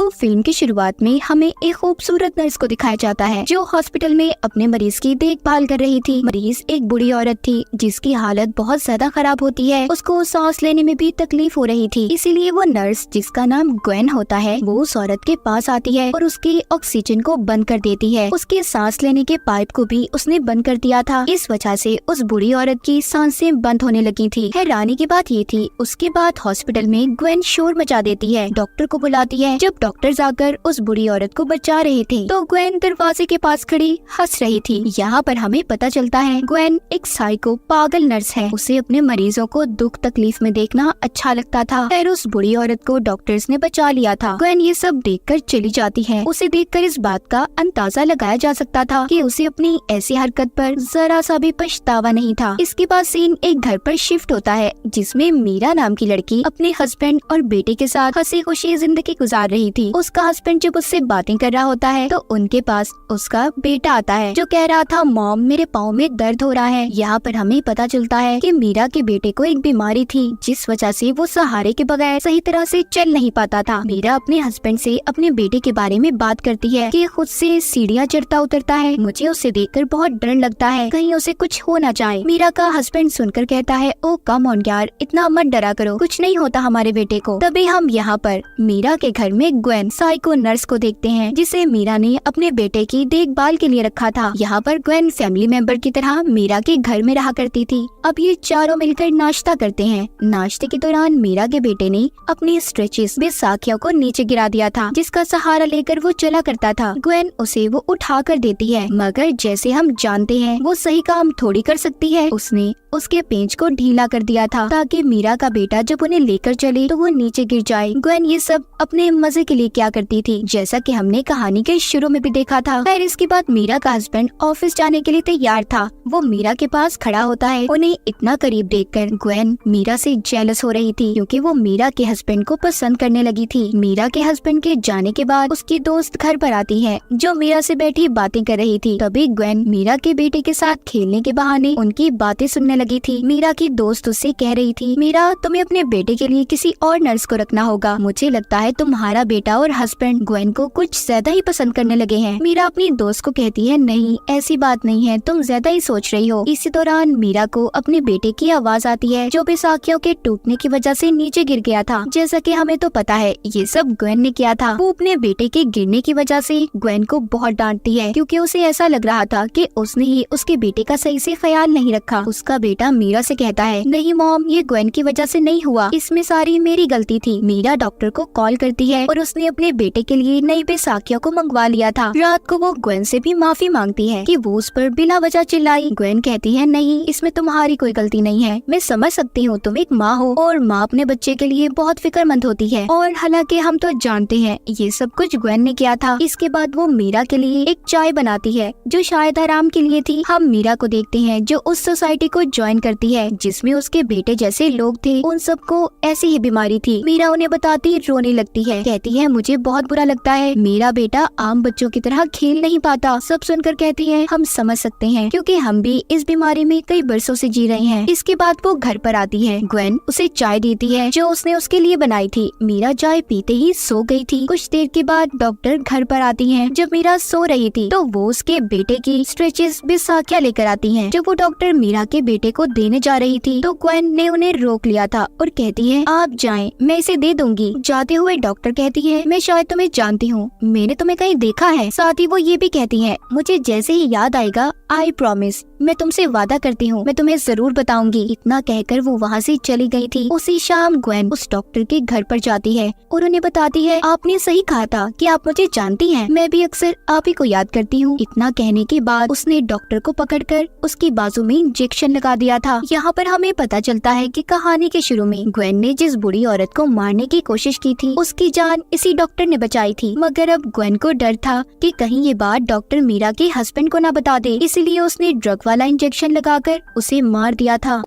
तो फिल्म की शुरुआत में हमें एक खूबसूरत नर्स को दिखाया जाता है जो हॉस्पिटल में अपने मरीज की देखभाल कर रही थी। मरीज एक बूढ़ी औरत थी जिसकी हालत बहुत ज्यादा खराब होती है। उसको सांस लेने में भी तकलीफ हो रही थी, इसीलिए वो नर्स जिसका नाम ग्वेन होता है वो उस औरत के पास आती है और उसकी ऑक्सीजन को बंद कर देती है। उसके सांस लेने के पाइप को भी उसने बंद कर दिया था। इस वजह से उस बूढ़ी औरत की सांसें बंद होने लगी थी। हैरानी की बात ये थी, उसके बाद हॉस्पिटल में ग्वेन शोर मचा देती है, डॉक्टर को बुलाती है। जब डॉक्टर जाकर उस बूढ़ी औरत को बचा रहे थे तो ग्वेन दरवाजे के पास खड़ी हंस रही थी। यहाँ पर हमें पता चलता है ग्वेन एक साइको पागल नर्स है। उसे अपने मरीजों को दुख तकलीफ में देखना अच्छा लगता था। फिर उस बूढ़ी औरत को डॉक्टर्स ने बचा लिया था। ग्वेन ये सब देखकर चली जाती है। उसे देखकर इस बात का अंदाजा लगाया जा सकता था कि उसे अपनी ऐसी हरकत पर जरा सा भी पछतावा नहीं था। इसके बाद सीन एक घर पर शिफ्ट होता है जिसमें मीरा नाम की लड़की अपने हस्बैंड और बेटे के साथ हंसी खुशी जिंदगी गुजार रही थी। उसका हस्बैंड जब उससे बातें कर रहा होता है तो उनके पास उसका बेटा आता है जो कह रहा था, मॉम मेरे पाँव में दर्द हो रहा है। यहाँ पर हमें पता चलता है कि मीरा के बेटे को एक बीमारी थी जिस वजह से वो सहारे के बगैर सही तरह से चल नहीं पाता था। मीरा अपने हस्बैंड से अपने बेटे के बारे में बात करती है कि खुद से सीढ़ियाँ चढ़ता उतरता है। मुझे उसे देखकर बहुत डर लगता है, कहीं उसे कुछ हो ना जाए। मीरा का हस्बैंड सुनकर कहता है, ओ कम ऑन यार, इतना मत डरा करो, कुछ नहीं होता हमारे बेटे को। तभी हम यहाँ पर मीरा के घर में ग्वेन साइको नर्स को देखते हैं जिसे मीरा ने अपने बेटे की देखभाल के लिए रखा था। यहाँ पर ग्वेन फैमिली मेंबर की तरह मीरा के घर में रहा करती थी। अब ये चारों मिलकर नाश्ता करते हैं। नाश्ते के दौरान मीरा के बेटे ने अपनी स्ट्रेचेस में साखियों को नीचे गिरा दिया था जिसका सहारा लेकर वो चला करता था। ग्वेन उसे वो उठा कर देती है, मगर जैसे हम जानते हैं वो सही काम थोड़ी कर सकती है। उसने उसके पेंच को ढीला कर दिया था ताकि मीरा का बेटा जब उन्हें लेकर चले तो वो नीचे गिर जाए। ग्वेन ये सब अपने मजे के लिए क्या करती थी, जैसा कि हमने कहानी के शुरू में भी देखा था। फिर इसके बाद मीरा का हस्बैंड ऑफिस जाने के लिए तैयार था। वो मीरा के पास खड़ा होता है। उन्हें इतना करीब देखकर ग्वेन मीरा से जेलस हो रही थी क्योंकि वो मीरा के हस्बैंड को पसंद करने लगी थी। मीरा के हस्बैंड के जाने के बाद उसकी दोस्त घर पर आती है जो मीरा से बैठी बातें कर रही थी। तभी ग्वेन मीरा के बेटे के साथ खेलने के बहाने उनकी बातें सुनने लगी थी। मीरा की दोस्त उससे कह रही थी, मीरा तुम्हें अपने बेटे के लिए किसी और नर्स को रखना होगा। मुझे लगता है तुम्हारा बेटा और हस्बैंड ग्वेन को कुछ ज्यादा ही पसंद करने लगे हैं। मीरा अपनी दोस्त को कहती है, नहीं ऐसी बात नहीं है, तुम ज्यादा ही सोच रही हो। इसी दौरान मीरा को अपने बेटे की आवाज आती है जो बैसाखियों के टूटने की वजह से नीचे गिर गया था। जैसा कि हमें तो पता है ये सब ग्वेन ने किया था। वो अपने बेटे के गिरने की वजह से ग्वेन को बहुत डांटती है क्योंकि उसे ऐसा लग रहा था कि उसने ही उसके बेटे का सही से ख्याल नहीं रखा। उसका बेटा मीरा से कहता है, नहीं मॉम ये ग्वेन की वजह से नहीं हुआ, इसमें सारी मेरी गलती थी। मीरा डॉक्टर को कॉल करती है और उसने अपने बेटे के लिए नई बैसाखियों को मंगवा लिया था। रात को वो ग्वेन से भी माफी मांगती है कि वो उस पर बिना वजह चिल्लाई। ग्वेन कहती है, नहीं इसमें तुम्हारी कोई गलती नहीं है, मैं समझ सकती हूँ तुम एक माँ हो और माँ अपने बच्चे के लिए बहुत फिक्रमंद होती है। और हालांकि हम तो जानते हैं ये सब कुछ ग्वेन ने किया था। इसके बाद वो मीरा के लिए एक चाय बनाती है जो शायद आराम के लिए थी। हम मीरा को देखते हैं जो उस सोसाइटी को ज्वाइन करती है जिसमें उसके बेटे जैसे लोग थे। उन सबको ऐसी ही बीमारी थी। मीरा उन्हें बताती रोने लगती है, कहती है मुझे बहुत बुरा लगता है, मेरा बेटा आम बच्चों की तरह खेल नहीं पाता। सब सुनकर कहती है, हम समझ सकते हैं क्योंकि हम भी इस बीमारी में कई बरसों से जी रहे हैं। इसके बाद वो घर पर आती है। ग्वेन उसे चाय देती है जो उसने उसके लिए बनाई थी। मीरा चाय पीते ही सो गई थी। कुछ देर के बाद डॉक्टर घर पर आती हैं। जब मीरा सो रही थी तो वो उसके बेटे की स्ट्रेचेस बैसाखियां लेकर आती हैं। जब वो डॉक्टर मीरा के बेटे को देने जा रही थी तो ग्वेन ने उन्हें रोक लिया था और कहती है, आप जाएं, मैं इसे दे दूंगी। जाते हुए डॉक्टर कहती है, मैं शायद तुम्हें जानती हूँ, मैंने तुम्हें कहीं देखा है। साथ ही वो ये भी कहती है, मुझे जैसे ही याद आएगा आई प्रॉमिस, मैं तुमसे वादा करती हूँ मैं तुम्हें जरूर बताऊंगी। इतना कहकर वो वहाँ से चली गई थी। उसी शाम ग्वेन उस डॉक्टर के घर पर जाती है और उन्हें बताती है, आपने सही कहा था कि आप मुझे जानती हैं, मैं भी अक्सर आप ही को याद करती हूँ। इतना कहने के बाद उसने डॉक्टर को पकड़कर उसकी बाजू में इंजेक्शन लगा दिया था। यहाँ पर हमें पता चलता है कि कहानी के शुरू में ग्वेन ने जिस बूढ़ी औरत को मारने की कोशिश की थी उसकी जान इसी डॉक्टर ने बचाई थी। मगर अब ग्वेन को डर था कि कहीं ये बात डॉक्टर मीरा के हस्बैंड को ना बता दे, इसलिए उसने ड्रग वाला इंजेक्शन लगाकर उसे मार दिया था।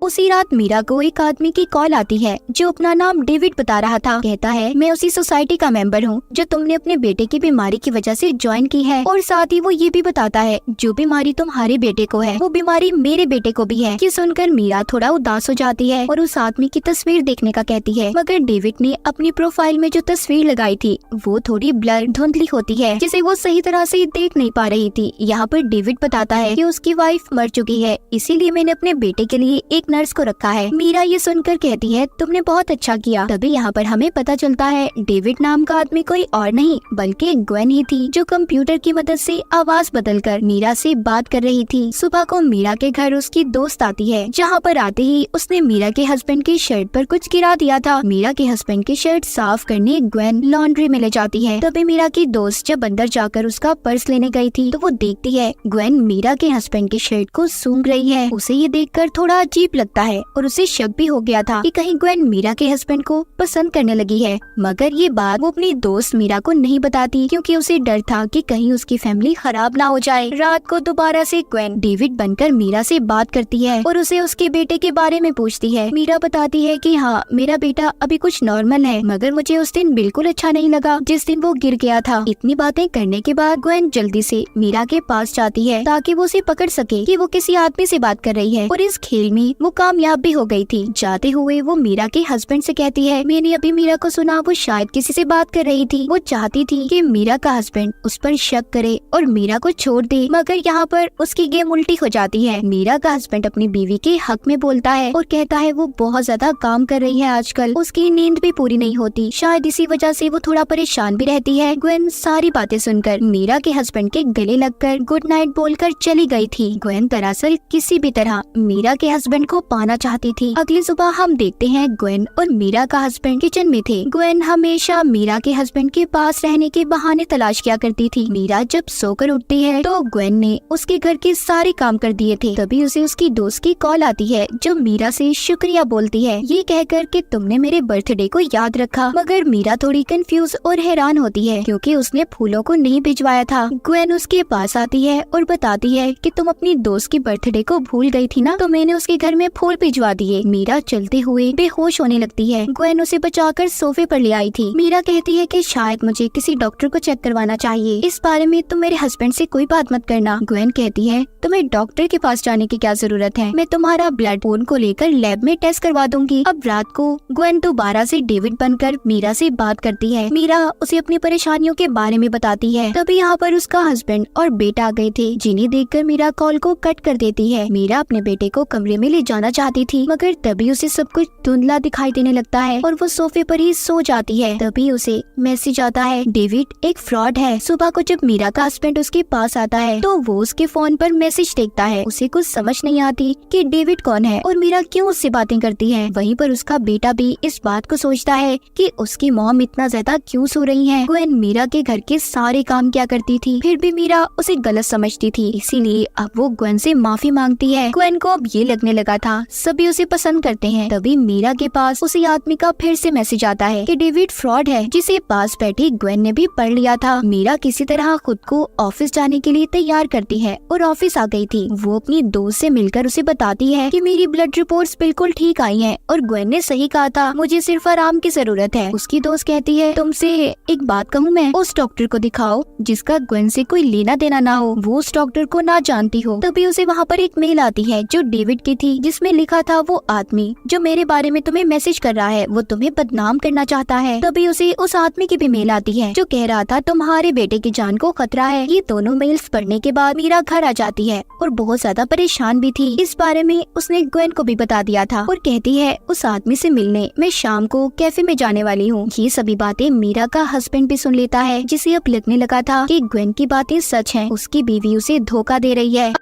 उसी रात मीरा को एक आदमी की कॉल आती है जो अपना नाम डेविड बता रहा था। कहता है, मैं उसी सोसाइटी का मेंबर हूँ जो तुमने अपने बेटे की बीमारी की वजह से ज्वाइन की है, और साथ ही वो ये भी बताता है जो बीमारी तुम्हारे बेटे को है वो बीमारी मेरे बेटे को भी है। ये सुनकर मीरा थोड़ा उदास हो जाती है और उस आदमी की तस्वीर देखने का कहती है, मगर डेविड ने अपनी प्रोफाइल में जो तस्वीर लगाई थी वो थोड़ी ब्लर धुंधली होती है जिसे वो सही तरह से देख नहीं पा रही थी। यहाँ पर डेविड बताता है कि उसकी वाइफ मर चुकी है, इसीलिए मैंने अपने बेटे के लिए एक नर्स को रखा है। मीरा ये सुनकर कहती है, तुमने बहुत अच्छा किया। तभी यहाँ पर हमें पता चलता है डेविड नाम का आदमी कोई और नहीं बल्कि ग्वेन ही थी जो कंप्यूटर की मदद से आवाज बदलकर मीरा से बात कर रही थी। सुबह को मीरा के घर उसकी दोस्त आती है, जहाँ पर आते ही उसने मीरा के हस्बैंड की शर्ट पर कुछ गिरा दिया था। मीरा के हस्बैंड की शर्ट साफ करने ग्वेन लॉन्ड्री में ले जाती है। तभी मीरा की दोस्त जब अंदर जाकर उसका पर्स लेने गई थी तो वो देखती है ग्वेन मीरा के हस्बैंड की शर्ट को सूंघ रही है। उसे ये देखकर थोड़ा अजीब लगता है और उसे शक भी हो गया था कि कहीं ग्वेन मीरा के हस्बैंड को पसंद करने लगी है, मगर ये बात वो अपनी दोस्त मीरा को नहीं बताती क्योंकि उसे डर था कि कहीं उसकी फैमिली खराब ना हो जाए। रात को दोबारा से ग्वेन डेविड बनकर मीरा से बात करती है और उसे उसके बेटे के बारे में पूछती है। मीरा बताती है कि हाँ, मेरा बेटा अभी कुछ नॉर्मल है, मगर मुझे उस दिन बिल्कुल अच्छा नहीं लगा जिस दिन वो गिर गया था। इतनी बातें करने के बाद ग्वेन जल्दी से मीरा के पास जाती है ताकि वो उसे पकड़ सके कि वो किसी आदमी से बात कर रही है, और इस खेल में वो कामयाब भी हो गई थी। जाते हुए वो मीरा के हस्बैंड से कहती है, मैंने अभी मीरा को सुना वो शायद किसी से बात कर रही थी। वो चाहती थी कि मीरा का हस्बैंड उस पर शक करे और मीरा को छोड़ दे, मगर यहाँ पर उसकी गेम उल्टी हो जाती है। मीरा का हस्बैंड अपनी बीवी के हक में बोलता है और कहता है वो बहुत ज्यादा काम कर रही है आजकल, उसकी नींद भी पूरी नहीं होती, शायद इसी वजह से वो थोड़ा परेशान भी रहती है। ग्वेन सारी बातें सुनकर मीरा के हस्बैंड के गले लगकर गुड नाइट बोलकर चली गई थी। ग्वेन दरअसल किसी भी तरह मीरा के हस्बैंड को पाना चाहती थी। अगली सुबह हम देखते हैं ग्वेन और मीरा का हस्बैंड किचन में थे। ग्वेन हमेशा मीरा के हस्बैंड के पास रहने के बहाने तलाश किया करती थी। मीरा जब सोकर उठती है तो ग्वेन ने उसके घर के सारे काम कर दिए थे। तभी उसे उसकी दोस्त की कॉल आती है जो मीरा से शुक्रिया बोलती है, ये कहकर कि तुमने मेरे बर्थडे को याद रखा। मगर मीरा थोड़ी कंफ्यूज और हैरान होती है क्योंकि उसने फूलों को नहीं भिजवाया था। ग्वेन उसके पास आती है और बताती है कि तुम अपनी दोस्त की बर्थडे को भूल गई थी ना, तो मैंने उसके घर में फूल भिजवा दिए। मीरा चलते हुए बेहोश होने लगती है। ग्वेन उसे बचाकर सोफे पर ले आई थी। मीरा कहती है कि शायद मुझे किसी डॉक्टर को चेक करवाना चाहिए, इस बारे में तुम मेरे हस्बैंड से कोई बात मत करना। ग्वेन कहती है, तुम्हें डॉक्टर के पास जाने की क्या जरूरत है, मैं तुम्हारा ब्लड खून को लेकर लैब में टेस्ट करवा दूंगी। अब रात को ग्वेन दोबारा से डेविड बनकर मीरा से बात करती है। मीरा उसे अपनी परेशानियों के बारे में बताती है। तभी यहाँ पर उसका हस्बैंड और बेटा आ गए थे, जिन्हें देखकर मीरा कॉल को कट कर देती है। मीरा अपने बेटे को कमरे में ले जाना चाहती थी, मगर तभी उसे सब कुछ धुंधला दिखाई देने लगता है और वो सोफे पर ही सो जाती है। तभी उसे मैसेज आता है, डेविड एक फ्रॉड है। सुबह को जब मीरा का हस्बैंड उसके पास आता है तो वो उसके फोन पर मैसेज देखता है। उसे कुछ समझ नहीं आती कि डेविड कौन है और मीरा क्यों उससे बातें करती है। वहीं पर उसका बेटा भी इस बात को सोचता है कि उसकी मॉम इतना ज्यादा क्यों सो रही है। ग्वेन मीरा के घर के सारे काम क्या करती थी, फिर भी मीरा उसे गलत समझती थी, इसीलिए अब वो ग्वेन से माफी मांगती है। ग्वेन को अब ये लगने लगा था सभी उसे पसंद करते हैं। तभी मीरा के पास उसी आदमी का फिर से मैसेज आता है कि डेविड फ्रॉड है, जिसे पास बैठी ग्वेन ने भी पढ़ लिया था। मीरा किसी तरह खुद को ऑफिस जाने के लिए तैयार करती है और ऑफिस आ गई थी। वो अपनी दोस्त से मिलकर उसे बताती है कि मेरी ब्लड रिपोर्ट्स बिल्कुल ठीक आई हैं और ग्वेन ने सही कहा था, मुझे सिर्फ आराम की जरूरत है। उसकी दोस्त कहती है, तुमसे एक बात कहूँ मैं, उस डॉक्टर को दिखाओ जिसका ग्वेन से कोई लेना देना ना हो, वो उस डॉक्टर को ना जानती हो। तभी उसे वहाँ पर एक मेल आती है जो डेविड की थी, जिसमें लिखा था, वो आदमी जो मेरे बारे में तुम्हें मैसेज कर रहा है वो तुम्हें बदनाम करना चाहता है। तभी उसे उस आदमी की भी मेल आती है जो कह रहा था तुम्हारे बेटे की जान को खतरा है। ये दोनों मेल्स पढ़ने के बाद मीरा घर आ जाती है और बहुत ज्यादा परेशान भी थी। इस बारे में उसने ग्वेन को भी बता दिया था और कहती है, उस आदमी से मिलने मैं शाम को कैफे में जाने वाली हूँ। ये सभी बातें मीरा का हस्बैंड भी सुन लेता है, जिसे अब लगने लगा था कि ग्वेन की बातें सच हैं, उसकी बीवी उसे धोखा दे रही है।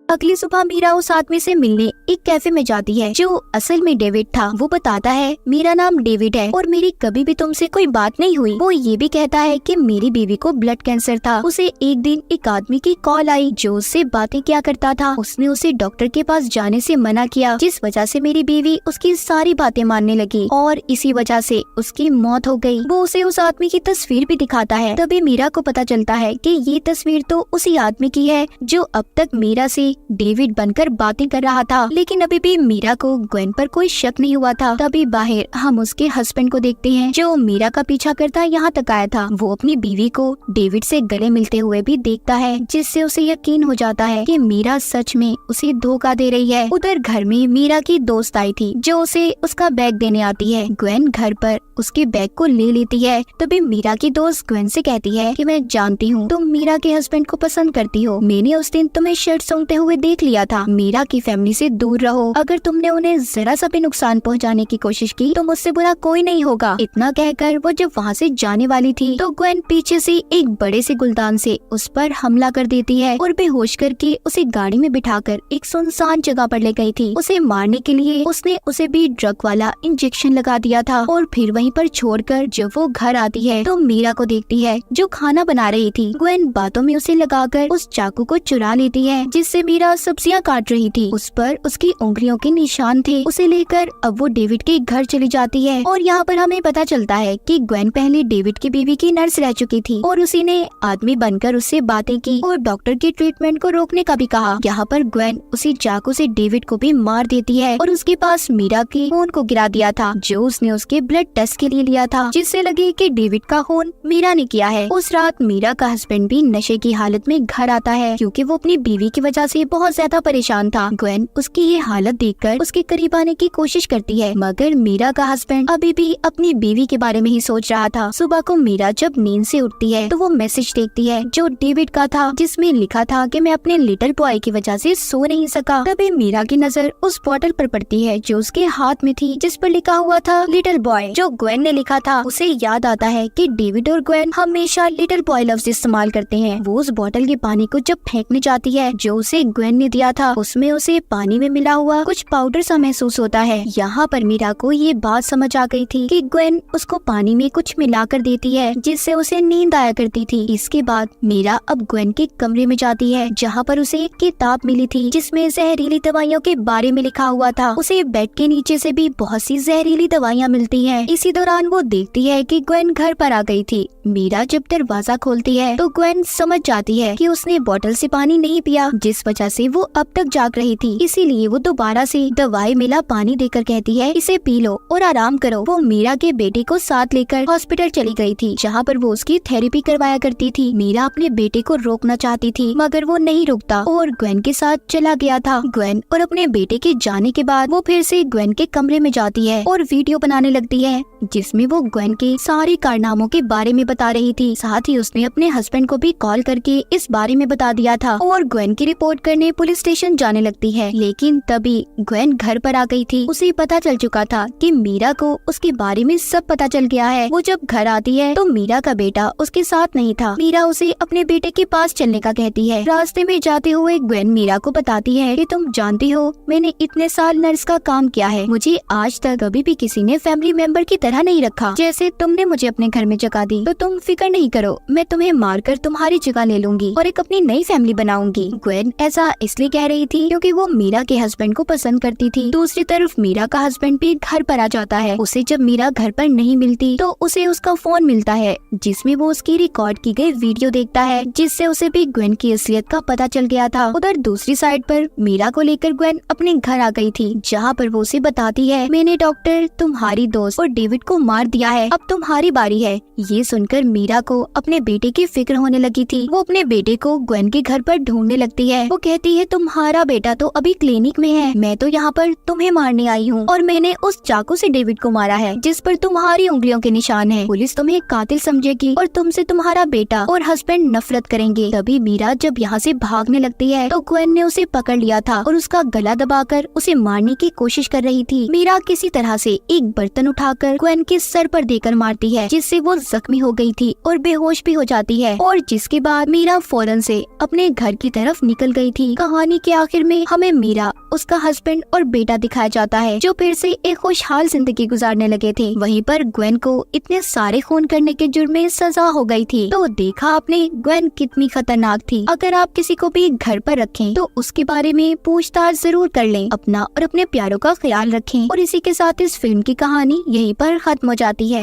अगली सुबह मीरा उस आदमी से मिलने एक कैफे में जाती है जो असल में डेविड था। वो बताता है, मेरा नाम डेविड है और मेरी कभी भी तुमसे कोई बात नहीं हुई। वो ये भी कहता है कि मेरी बीवी को ब्लड कैंसर था। उसे एक दिन एक आदमी की कॉल आई जो उससे बातें किया करता था। उसने उसे डॉक्टर के पास जाने से मना किया, जिस वजह से मेरी बीवी उसकी सारी बातें मानने लगी और इसी वजह से उसकी मौत हो गई। वो उसे उस आदमी की तस्वीर भी दिखाता है। तभी मीरा को पता चलता है कि ये तस्वीर तो उसी आदमी की है जो अब तक मीरा से डेविड बनकर बातें कर रहा था, लेकिन अभी भी मीरा को ग्वेन पर कोई शक नहीं हुआ था। तभी बाहर हम उसके हस्बैंड को देखते हैं जो मीरा का पीछा करता यहाँ तक आया था। वो अपनी बीवी को डेविड से गले मिलते हुए भी देखता है, जिससे उसे यकीन हो जाता है कि मीरा सच में उसे धोखा दे रही है। उधर घर में मीरा की दोस्त आई थी जो उसे उसका बैग देने आती है। ग्वेन घर पर उसके बैग को ले लेती है। तभी मीरा की दोस्त ग्वेन से कहती है कि मैं जानती हूँ तुम मीरा के हस्बैंड को पसंद करती हो। मैंने उस दिन तुम्हें शर्ट सूंघते हुए देख लिया था। मीरा की फैमिली से दूर रहो। अगर तुमने उन्हें जरा सा भी नुकसान पहुँचाने की कोशिश की तो मुझसे बुरा कोई नहीं होगा। इतना कहकर वो जब वहाँ से जाने वाली थी तो ग्वेन पीछे से एक बड़े से गुलदान से उस पर हमला कर देती है और बेहोश करके उसे गाड़ी में बिठाकर एक सुनसान जगह पर ले गई थी। उसे मारने के लिए उसने उसे भी ड्रग वाला इंजेक्शन लगा दिया था और फिर वहीं पर छोड़कर जब वो घर आती है तो मीरा को देखती है जो खाना बना रही थी। ग्वेन बातों में उसे लगाकर उस चाकू को चुरा लेती है जिससे मीरा सब्जियां काट रही थी। उस पर उसकी उंगलियों के निशान थे। उसे लेकर अब वो डेविड के घर चली जाती है और यहाँ पर हमें पता चलता है कि ग्वेन पहले डेविड की बीवी की नर्स रह चुकी थी और उसी ने आदमी बनकर उससे बातें की और डॉक्टर के ट्रीटमेंट को रोकने का भी कहा। यहाँ पर ग्वेन उसी चाकू से डेविड को भी मार देती है और उसके पास मीरा के खून को गिरा दिया था जो उसने उसके ब्लड टेस्ट के लिए लिया था, जिससे लगे कि डेविड का खून मीरा ने किया है। उस रात मीरा का हस्बैंड भी नशे की हालत में घर आता है क्योंकि वो अपनी बीवी की वजह से बहुत ज्यादा परेशान था। ग्वेन उसकी ये हालत देखकर उसके करीब आने की कोशिश करती है, मगर मीरा का हस्बैंड अभी भी अपनी बीवी के बारे में ही सोच रहा था। सुबह को मीरा जब नींद से उठती है तो वो मैसेज देखती है जो डेविड का था, जिसमें लिखा था कि मैं अपने लिटिल बॉय की वजह से सो नहीं सका। तभी मीरा की नजर उस बॉटल पर पड़ती है जो उसके हाथ में थी, जिस पर लिखा हुआ था लिटिल बॉय, जो ग्वेन ने लिखा था। उसे याद आता है कि डेविड और ग्वेन हमेशा लिटिल बॉय लफ्ज इस्तेमाल करते हैं। वो उस बॉटल के पानी को जब फेंकने जाती है जो उसे ग्वेन ने दिया था, उसमें उसे पानी में मिला हुआ कुछ पाउडर सा महसूस होता है। यहाँ पर मीरा को ये बात समझ आ गई थी कि ग्वेन उसको पानी में कुछ मिला कर देती है जिससे उसे नींद आया करती थी। इसके बाद मीरा अब ग्वेन के कमरे में जाती है जहाँ पर उसे एक किताब मिली थी जिसमें जहरीली दवाइयों के बारे में लिखा हुआ था। उसे बेड के नीचे से भी बहुत सी जहरीली दवाइयाँ मिलती हैं। इसी दौरान वो देखती है कि ग्वेन घर पर आ गई थी। मीरा जब दरवाजा खोलती है तो ग्वेन समझ जाती है कि उसने बोतल से पानी नहीं पिया, जिस वजह से वो अब तक जाग रही थी। इसीलिए वो दोबारा से दवाई मिला पानी देकर कहती है इसे पी लो और आराम करो। वो मीरा के बेटे को साथ लेकर हॉस्पिटल चली गई थी जहाँ पर वो उसकी थेरेपी करवाया करती थी। मीरा अपने बेटे को रोकना चाहती थी मगर वो नहीं रुकता और ग्वेन के साथ चला गया था। ग्वेन और अपने बेटे के जाने के बाद वो फिर से ग्वेन के कमरे में जाती है और वीडियो बनाने लगती है जिसमें वो ग्वेन के सारे कारनामों के बारे में बता रही थी। साथ ही उसने अपने हस्बैंड को भी कॉल करके इस बारे में बता दिया था और ग्वेन की रिपोर्ट करने पुलिस स्टेशन जाने लगती है। लेकिन तभी ग्वेन घर पर आ गई थी। उसे पता चल चुका था कि मीरा को उसके बारे में सब पता चल गया है। वो जब घर आती है तो मीरा का बेटा उसके साथ नहीं था। मीरा उसे अपने बेटे के पास चलने का कहती है। रास्ते में जाते हुए ग्वेन मीरा को बताती है कि तुम जानती हो मैंने इतने साल नर्स का काम किया है, मुझे आज तक कभी भी किसी ने फैमिली मेंबर की तरह नहीं रखा। जैसे तुमने मुझे अपने घर में जगह दी तो तुम फिक्र नहीं करो, मैं तुम्हें मारकर तुम्हारी जगह ले लूंगी और एक अपनी नई फैमिली बनाऊंगी। ग्वेन ऐसा इसलिए कह रही थी क्योंकि वो मीरा के हस्बैंड को पसंद करती थी। दूसरी तरफ मीरा का हस्बैंड भी घर पर आ जाता है। उसे जब मीरा घर पर नहीं मिलती तो उसे उसका फोन मिलता है जिसमें वो उसकी रिकॉर्ड की गई वीडियो देखता है, जिससे उसे भी ग्वेन की असलियत का पता चल गया था। उधर दूसरी साइड पर मीरा को लेकर ग्वेन अपने घर आ गई थी जहाँ पर वो उसे बताती है मैंने डॉक्टर तुम्हारी दोस्त और डेविड को मार दिया है, अब तुम्हारी बारी है। ये सुनकर मीरा को अपने बेटे की फिक्र होने लगी थी। वो अपने बेटे को ग्वेन के घर पर ढूंढने लगती है। वो कहती है तुम्हारा बेटा तो अभी क्लिनिक में है, मैं तो यहाँ पर तुम्हें मारने आई हूँ और मैंने उस चाकू से डेविड को मारा है जिस पर तुम्हारी उंगलियों के निशान है। पुलिस तुम्हें कातिल समझेगी और तुमसे तुम्हारा बेटा और हस्बैंड नफरत करेंगे। तभी मीरा जब यहाँ से भागने लगती है तो ग्वेन ने उसे पकड़ लिया था और उसका गला दबाकर उसे मारने की कोशिश कर रही थी। मीरा किसी तरह से एक बर्तन उठाकर ग्वेन के सर पर देकर मारती है जिससे वो जख्मी हो गई थी और बेहोश भी हो जाती है और जिसके बाद मीरा फौरन से अपने घर की तरफ निकल गई थी। कहानी के आखिर में हमें मीरा, उसका हस्बैंड और बेटा दिखाया जाता है जो फिर से एक खुशहाल जिंदगी गुजारने लगे थे। वहीं पर ग्वेन को इतने सारे खून करने के जुर्म में सजा हो गई थी। तो देखा आपने ग्वेन कितनी खतरनाक थी। अगर आप किसी को भी घर पर रखें तो उसके बारे में पूछताछ जरूर कर लें। अपना और अपने प्यारों का ख्याल रखें। और इसी के साथ इस फिल्म की कहानी यहीं पर खत्म हो जाती है।